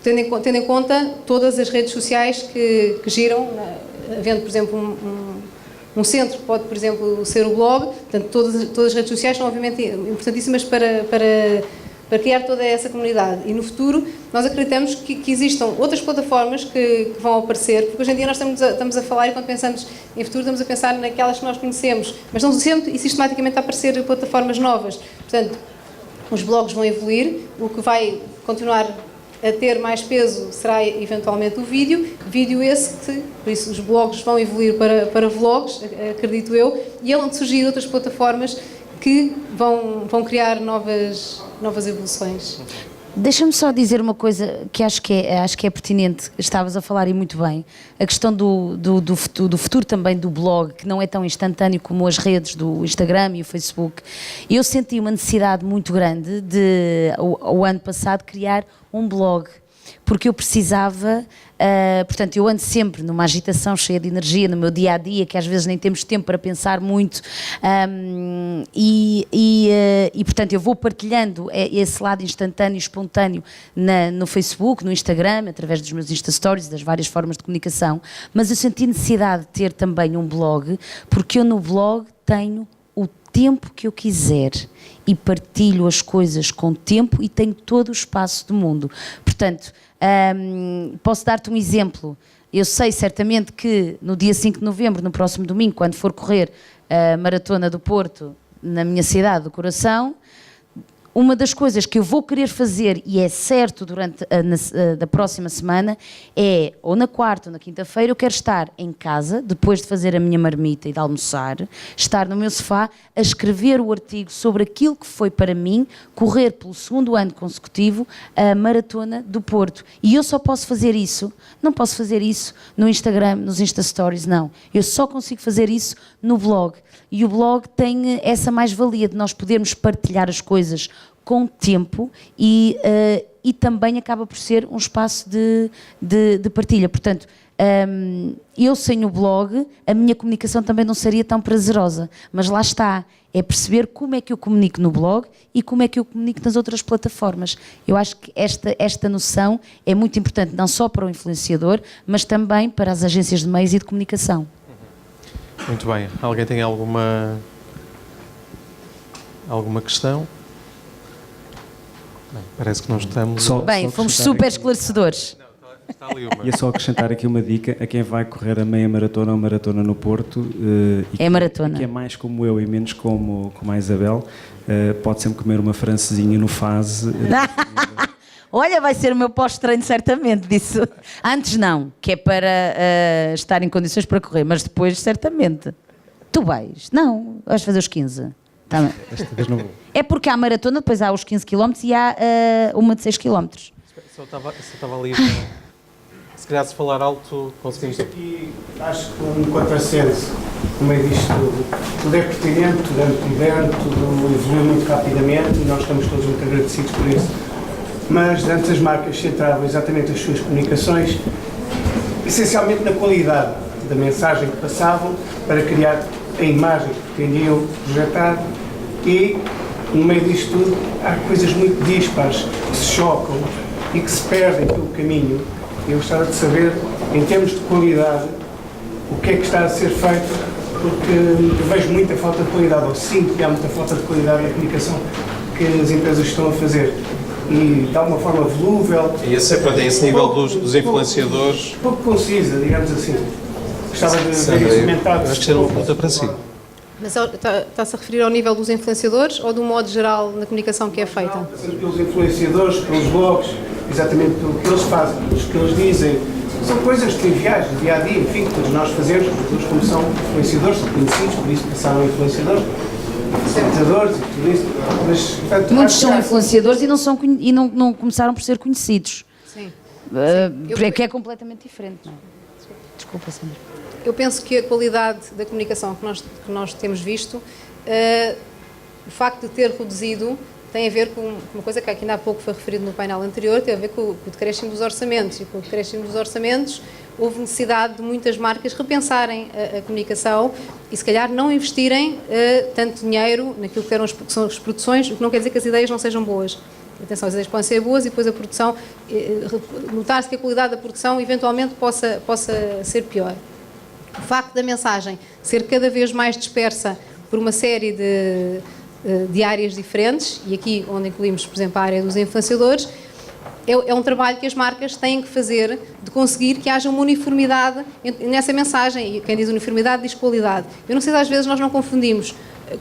tendo em conta todas as redes sociais que giram, havendo, por exemplo, um centro que pode, por exemplo, ser o blog. Portanto, todas as redes sociais são, obviamente, importantíssimas para criar toda essa comunidade. E no futuro, nós acreditamos que existam outras plataformas que vão aparecer, porque hoje em dia nós estamos a falar, e quando pensamos em futuro, estamos a pensar naquelas que nós conhecemos, mas estão sempre e sistematicamente a aparecer plataformas novas. Portanto, os blogs vão evoluir, o que vai continuar a ter mais peso será eventualmente o vídeo esse que, por isso, os blogs vão evoluir para vlogs, acredito eu, e é onde surgir outras plataformas que vão criar novas evoluções. Deixa-me só dizer uma coisa que acho que é pertinente. Estavas a falar, e muito bem, a questão do futuro também do blog, que não é tão instantâneo como as redes do Instagram e o Facebook. Eu senti uma necessidade muito grande de, o ano passado, criar um blog, porque eu precisava, portanto, eu ando sempre numa agitação cheia de energia no meu dia-a-dia, que às vezes nem temos tempo para pensar muito, portanto, eu vou partilhando esse lado instantâneo e espontâneo no Facebook, no Instagram, através dos meus Insta Stories, das várias formas de comunicação, mas eu senti necessidade de ter também um blog, porque eu no blog tenho o tempo que eu quiser e partilho as coisas com tempo e tenho todo o espaço do mundo. Portanto, posso dar-te um exemplo. Eu sei certamente que no dia 5 de novembro, no próximo domingo, quando for correr a Maratona do Porto, na minha cidade do coração, uma das coisas que eu vou querer fazer, e é certo durante da próxima semana, é, ou na quarta ou na quinta-feira, eu quero estar em casa, depois de fazer a minha marmita e de almoçar, estar no meu sofá a escrever o artigo sobre aquilo que foi para mim correr pelo segundo ano consecutivo a Maratona do Porto. E eu só posso fazer isso, não posso fazer isso no Instagram, nos Insta Stories, não. Eu só consigo fazer isso no blog. E o blog tem essa mais-valia de nós podermos partilhar as coisas com tempo e também acaba por ser um espaço de partilha. Portanto, eu sem o blog, a minha comunicação também não seria tão prazerosa. Mas lá está, é perceber como é que eu comunico no blog e como é que eu comunico nas outras plataformas. Eu acho que esta noção é muito importante, não só para o influenciador, mas também para as agências de meios e de comunicação. Muito bem. Alguém tem alguma questão? Bem, parece que nós estamos... Bem, fomos super esclarecedores. Está ali uma. E é só acrescentar aqui uma dica a quem vai correr a meia maratona ou maratona no Porto. É maratona. Que é mais como eu e menos como a Isabel, pode sempre comer uma francesinha no fase. Olha, vai ser o meu pós-treino certamente disso. Antes não, que é para estar em condições para correr, mas depois certamente. Tu vais? Não, vais fazer os 15. Tá bem. Esta vez não vou. É porque há a maratona, depois há os 15 km e há uma de 6 km. Só estava ali. Se calhar, se falar alto, conseguimos. Aqui acho que um contrassenso no meio disto tudo é pertinente, tudo é motivante, tudo evolui muito rapidamente e nós estamos todos muito agradecidos por isso. Mas antes as marcas centravam exatamente as suas comunicações essencialmente na qualidade da mensagem que passavam para criar a imagem que pretendiam projetar e no meio disto tudo há coisas muito dispares que se chocam e que se perdem pelo caminho. Eu gostava de saber, em termos de qualidade, o que é que está a ser feito, porque eu vejo muita falta de qualidade, ou sinto que há muita falta de qualidade na comunicação que as empresas estão a fazer. E de alguma forma volúvel. E esse nível dos influenciadores. Pouco concisa, digamos assim. Gostava de ver Sandra, isso comentado. acho que será uma pergunta para si. Mas está-se a referir ao nível dos influenciadores ou do modo geral na comunicação que é feita? Pelos influenciadores, pelos blogs, exatamente pelo que eles fazem, pelos que eles dizem. São coisas triviais, do dia a dia, enfim, que todos nós fazemos, todos como são influenciadores, são conhecidos, por isso passaram a influenciadores, influenciadores e tudo isso. Mas, portanto, Muitos são influenciadores e não começaram por ser conhecidos. Sim. Que é completamente diferente. Não é? Desculpa, Sandra. Eu penso que a qualidade da comunicação que nós temos visto, o facto de ter reduzido, tem a ver com uma coisa que ainda há pouco foi referido no painel anterior, tem a ver com o decréscimo dos orçamentos. E com o decréscimo dos orçamentos houve necessidade de muitas marcas repensarem a comunicação e se calhar não investirem tanto dinheiro naquilo que são as produções, o que não quer dizer que as ideias não sejam boas. Atenção, as ideias podem ser boas e depois a produção, notar-se que a qualidade da produção eventualmente possa ser pior. O facto da mensagem ser cada vez mais dispersa por uma série de áreas diferentes, e aqui onde incluímos, por exemplo, a área dos influenciadores, é um trabalho que as marcas têm que fazer de conseguir que haja uma uniformidade nessa mensagem, e quem diz uniformidade diz qualidade. Eu não sei se às vezes nós não confundimos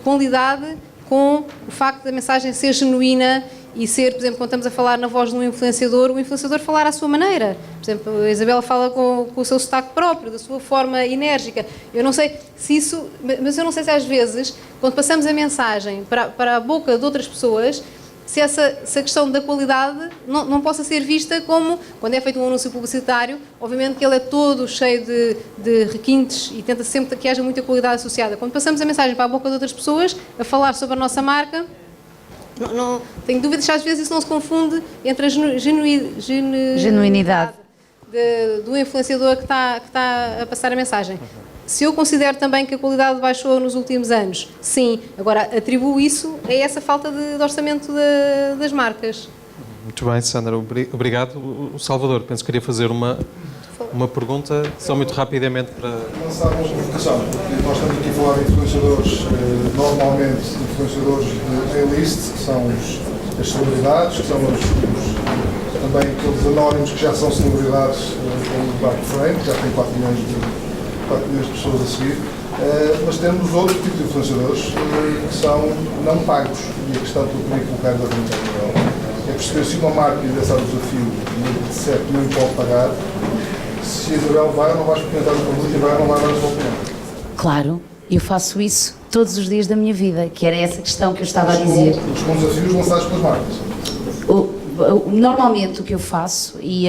qualidade com o facto da mensagem ser genuína e ser, por exemplo, quando estamos a falar na voz de um influenciador, o influenciador falar à sua maneira. Por exemplo, a Isabela fala com o seu sotaque próprio, da sua forma enérgica. Eu não sei se isso, mas eu não sei se às vezes, quando passamos a mensagem para a boca de outras pessoas, se a questão da qualidade não possa ser vista como, quando é feito um anúncio publicitário, obviamente que ele é todo cheio de requintes e tenta sempre que haja muita qualidade associada. Quando passamos a mensagem para a boca de outras pessoas, a falar sobre a nossa marca, não tenho dúvidas que às vezes isso não se confunde entre a genuinidade do influenciador que está a passar a mensagem. Se eu considero também que a qualidade baixou nos últimos anos, sim. Agora, atribuo isso a essa falta de orçamento das marcas. Muito bem, Sandra, obrigado. O Salvador, penso que queria fazer uma pergunta, só muito rapidamente para... Lançar uma provocação, porque nós estamos aqui a falar de influenciadores, normalmente influenciadores de A-list, que são as celebridades, que são também aqueles anónimos que já são celebridades com o Dark Frame, que já têm 4 milhões de pessoas a seguir, mas temos outros tipos de influenciadores que são não pagos, e a questão que eu queria colocar é perceber se uma marca endereçar o desafio e disser que não pode pagar, se a Isabel vai ou não vai experimentar o produto e vai ou não vai dar a sua opinião. Claro, eu faço isso todos os dias da minha vida, que era essa questão que eu estava a dizer. Com desafios lançados pelas marcas. Normalmente o que eu faço, e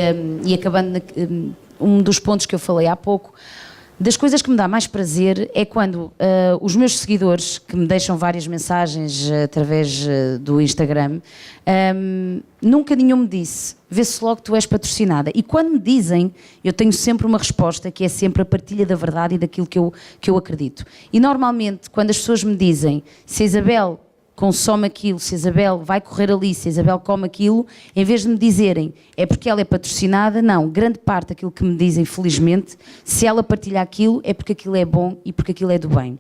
acabando um dos pontos que eu falei há pouco, das coisas que me dá mais prazer é quando os meus seguidores, que me deixam várias mensagens através do Instagram, nunca nenhum me disse, vê-se logo que tu és patrocinada. E quando me dizem, eu tenho sempre uma resposta, que é sempre a partilha da verdade e daquilo que eu acredito. E normalmente, quando as pessoas me dizem, se a Isabel consome aquilo, se a Isabel vai correr ali, se a Isabel come aquilo, em vez de me dizerem é porque ela é patrocinada, não, grande parte daquilo que me dizem, felizmente, se ela partilha aquilo é porque aquilo é bom e porque aquilo é do bem.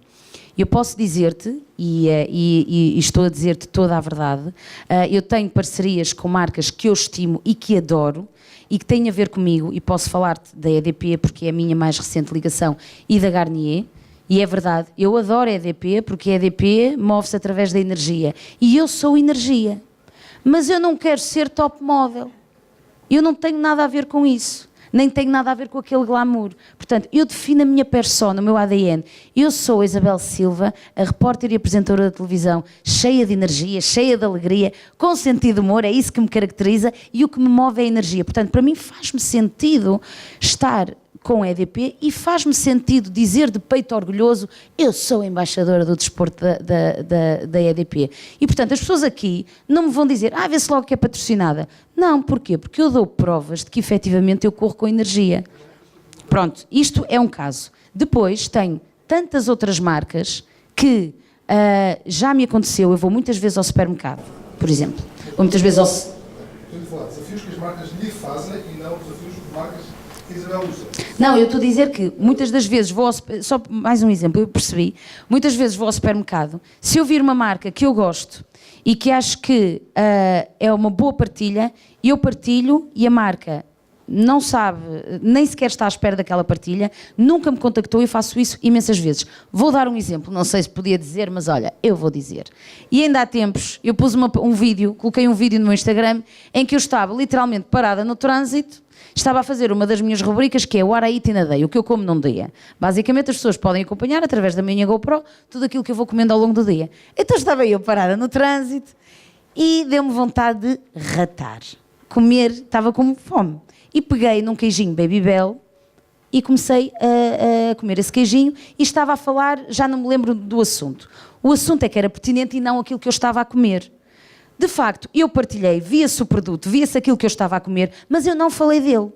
Eu posso dizer-te, e estou a dizer-te toda a verdade, eu tenho parcerias com marcas que eu estimo e que adoro e que têm a ver comigo, e posso falar-te da EDP porque é a minha mais recente ligação, e da Garnier, e é verdade, eu adoro a EDP porque a EDP move-se através da energia, e eu sou energia, mas eu não quero ser top model, eu não tenho nada a ver com isso. Nem tenho nada a ver com aquele glamour. Portanto, eu defino a minha persona, o meu ADN. Eu sou a Isabel Silva, a repórter e apresentadora da televisão, cheia de energia, cheia de alegria, com sentido de humor, é isso que me caracteriza e o que me move é a energia. Portanto, para mim faz-me sentido estar com a EDP e faz-me sentido dizer de peito orgulhoso eu sou a embaixadora do desporto da EDP. E, portanto, as pessoas aqui não me vão dizer vê se logo que é patrocinada. Não, porquê? Porque eu dou provas de que efetivamente eu corro com energia. Pronto, isto é um caso. Depois tenho tantas outras marcas que já me aconteceu, eu vou muitas vezes ao supermercado, por exemplo. Ou muitas vezes ao... Estou a falar de desafios que as marcas lhe fazem e não desafios que marcas que Isabel usa. Não, eu estou a dizer que muitas das vezes vou ao só mais um exemplo, eu percebi, muitas vezes vou ao supermercado, se eu vir uma marca que eu gosto e que acho que é uma boa partilha, eu partilho e a marca não sabe, nem sequer está à espera daquela partilha, nunca me contactou e faço isso imensas vezes. Vou dar um exemplo, não sei se podia dizer, mas olha, eu vou dizer. E ainda há tempos, eu pus um vídeo, coloquei um vídeo no meu Instagram, em que eu estava literalmente parada no trânsito, estava a fazer uma das minhas rubricas, que é o What I Eat in a Day, o que eu como num dia. Basicamente as pessoas podem acompanhar, através da minha GoPro, tudo aquilo que eu vou comendo ao longo do dia. Então estava eu parada no trânsito e deu-me vontade de ratar. Comer, estava com fome. E peguei num queijinho Babybel e comecei a comer esse queijinho e estava a falar, já não me lembro do assunto. O assunto é que era pertinente e não aquilo que eu estava a comer. De facto, eu partilhei, via-se o produto, via-se aquilo que eu estava a comer, mas eu não falei dele.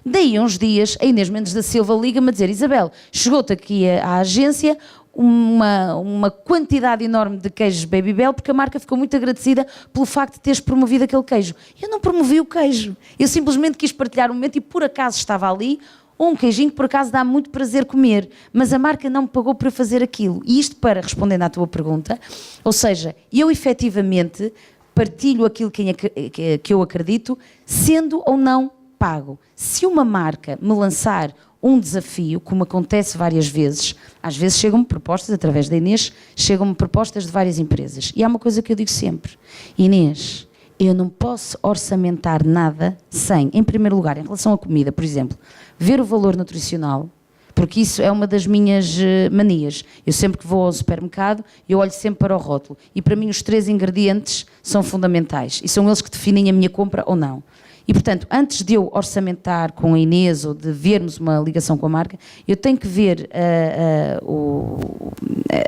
Daí uns dias, a Inês Mendes da Silva liga-me a dizer: Isabel, chegou-te aqui à agência uma quantidade enorme de queijos Babybel, porque a marca ficou muito agradecida pelo facto de teres promovido aquele queijo. Eu não promovi o queijo, eu simplesmente quis partilhar um momento e por acaso estava ali um queijinho que por acaso dá muito prazer comer, mas a marca não me pagou para fazer aquilo. E isto para responder à tua pergunta, ou seja, eu efetivamente partilho aquilo que eu acredito, sendo ou não pago. Se uma marca me lançar um desafio, como acontece várias vezes, às vezes chegam-me propostas, através da Inês, chegam-me propostas de várias empresas. E há uma coisa que eu digo sempre: Inês, eu não posso orçamentar nada sem, em primeiro lugar, em relação à comida, por exemplo, ver o valor nutricional, porque isso é uma das minhas manias. Eu sempre que vou ao supermercado, eu olho sempre para o rótulo. E para mim os 3 ingredientes são fundamentais. E são eles que definem a minha compra ou não. E, portanto, antes de eu orçamentar com a Inês ou de vermos uma ligação com a marca, eu tenho que ver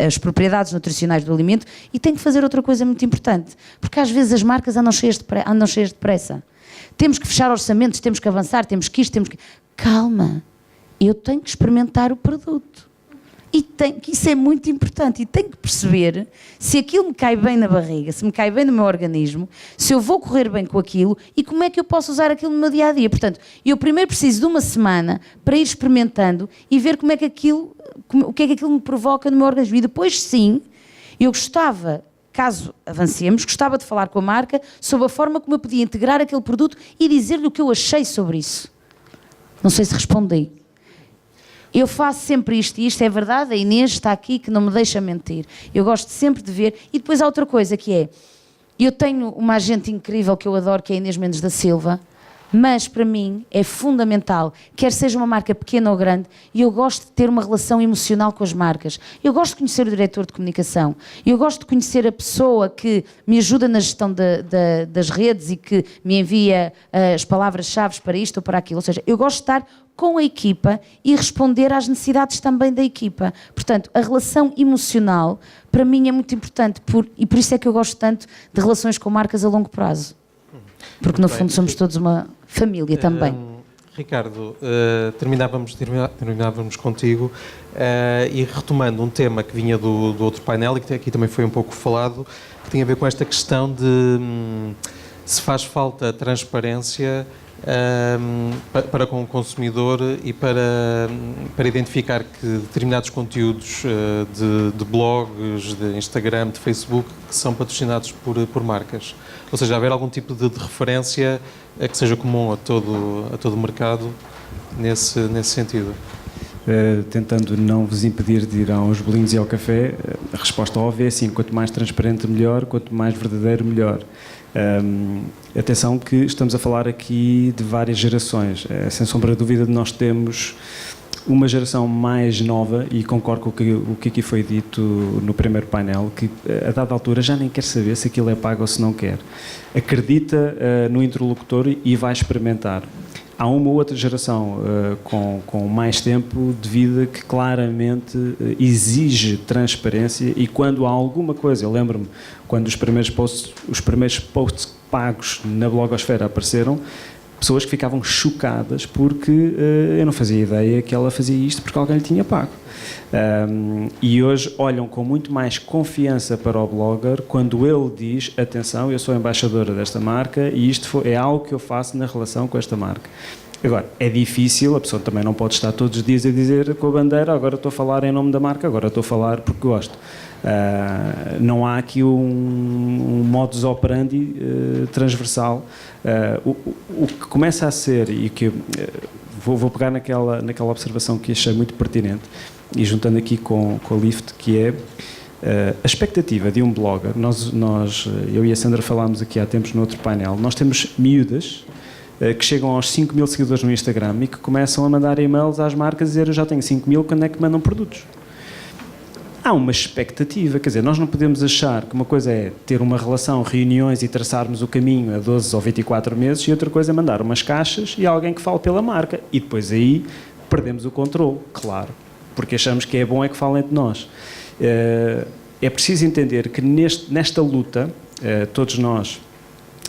as propriedades nutricionais do alimento e tenho que fazer outra coisa muito importante. Porque às vezes as marcas andam cheias de pressa. Temos que fechar orçamentos, temos que avançar, temos que isto, temos que... Calma, eu tenho que experimentar o produto. E que isso é muito importante, e tenho que perceber se aquilo me cai bem na barriga, se me cai bem no meu organismo, se eu vou correr bem com aquilo e como é que eu posso usar aquilo no meu dia-a-dia. Portanto, eu primeiro preciso de uma semana para ir experimentando e ver o que é que aquilo me provoca no meu organismo. E depois sim, eu gostava, caso avancemos, gostava de falar com a marca sobre a forma como eu podia integrar aquele produto e dizer-lhe o que eu achei sobre isso. Não sei se respondi. Eu faço sempre isto, e isto é verdade, a Inês está aqui que não me deixa mentir. Eu gosto sempre de ver. E depois há outra coisa que é, eu tenho uma agente incrível que eu adoro, que é a Inês Mendes da Silva, mas para mim é fundamental, quer seja uma marca pequena ou grande, e eu gosto de ter uma relação emocional com as marcas. Eu gosto de conhecer o diretor de comunicação, eu gosto de conhecer a pessoa que me ajuda na gestão das redes e que me envia as palavras-chave para isto ou para aquilo. Ou seja, eu gosto de estar com a equipa e responder às necessidades também da equipa. Portanto, a relação emocional para mim é muito importante e por isso é que eu gosto tanto de relações com marcas a longo prazo. Porque no fundo somos todos uma família também. Ricardo, terminávamos contigo e retomando um tema que vinha do outro painel e que aqui também foi um pouco falado, que tem a ver com esta questão de se faz falta transparência para com o consumidor e para identificar que determinados conteúdos de blogs, de Instagram, de Facebook, que são patrocinados por marcas. Ou seja, haver algum tipo de referência que seja comum a todo o mercado nesse sentido. Tentando não vos impedir de ir aos bolinhos e ao café, a resposta óbvia é sim, quanto mais transparente melhor, quanto mais verdadeiro melhor. Atenção que estamos a falar aqui de várias gerações. Sem sombra de dúvida nós temos uma geração mais nova, e concordo com o que aqui foi dito no primeiro painel, que a dada altura já nem quer saber se aquilo é pago ou se não quer. Acredita no interlocutor e vai experimentar. Há uma outra geração com mais tempo de vida que claramente exige transparência, e quando há alguma coisa, eu lembro-me quando os primeiros posts pagos na blogosfera apareceram, pessoas que ficavam chocadas porque eu não fazia ideia que ela fazia isto porque alguém lhe tinha pago. E hoje olham com muito mais confiança para o blogger quando ele diz: atenção, eu sou embaixadora desta marca e isto é algo que eu faço na relação com esta marca. Agora, é difícil, a pessoa também não pode estar todos os dias a dizer com a bandeira: agora estou a falar em nome da marca, agora estou a falar porque gosto. Não há aqui um modus operandi transversal. O que começa a ser, e que vou pegar naquela observação que achei muito pertinente, e juntando aqui com a Lift, que é a expectativa de um blogger. Eu e a Sandra falámos aqui há tempos no outro painel, nós temos miúdas que chegam aos 5.000 seguidores no Instagram e que começam a mandar e-mails às marcas a dizer: eu já tenho 5.000, quando é que mandam produtos? Há uma expectativa, quer dizer, nós não podemos achar que uma coisa é ter uma relação, reuniões e traçarmos o caminho a 12 ou 24 meses, e outra coisa é mandar umas caixas e alguém que fale pela marca, e depois aí perdemos o controle, claro, porque achamos que é bom é que falem de nós. É preciso entender que nesta luta, todos nós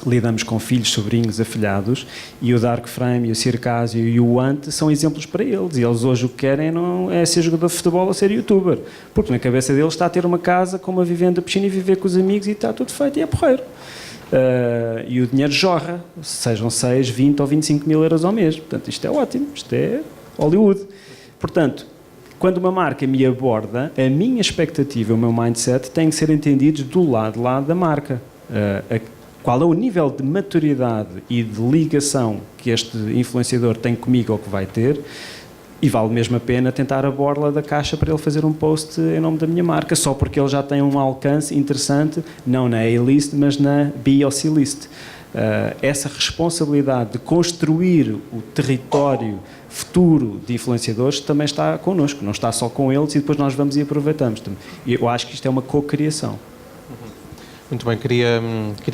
lidamos com filhos, sobrinhos, afilhados, e o Dark Frame, e o Circásio e o Ant são exemplos para eles, e eles hoje o que querem não é ser jogador de futebol ou ser youtuber, porque na cabeça deles está a ter uma casa com uma vivenda, piscina, e viver com os amigos, e está tudo feito, e é porreiro. E o dinheiro jorra, sejam 6, 20 ou 25 mil euros ao mês. Portanto, isto é ótimo, isto é Hollywood. Portanto, quando uma marca me aborda, a minha expectativa, o meu mindset tem que ser entendidos do lado da marca. Qual é o nível de maturidade e de ligação que este influenciador tem comigo ou que vai ter, e vale mesmo a pena tentar a borla da caixa para ele fazer um post em nome da minha marca, só porque ele já tem um alcance interessante, não na A-list, mas na B ou C-list. Essa responsabilidade de construir o território futuro de influenciadores também está connosco, não está só com eles e depois nós vamos e aproveitamos. Eu acho que isto é uma co-criação. Muito bem, queria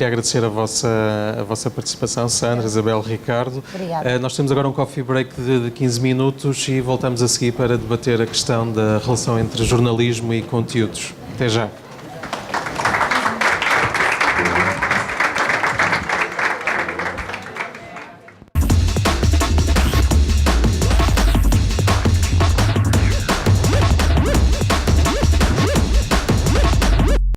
agradecer a vossa participação, Sandra, Isabel, Ricardo. Obrigada. Nós temos agora um coffee break de 15 minutos e voltamos a seguir para debater a questão da relação entre jornalismo e conteúdos. Até já.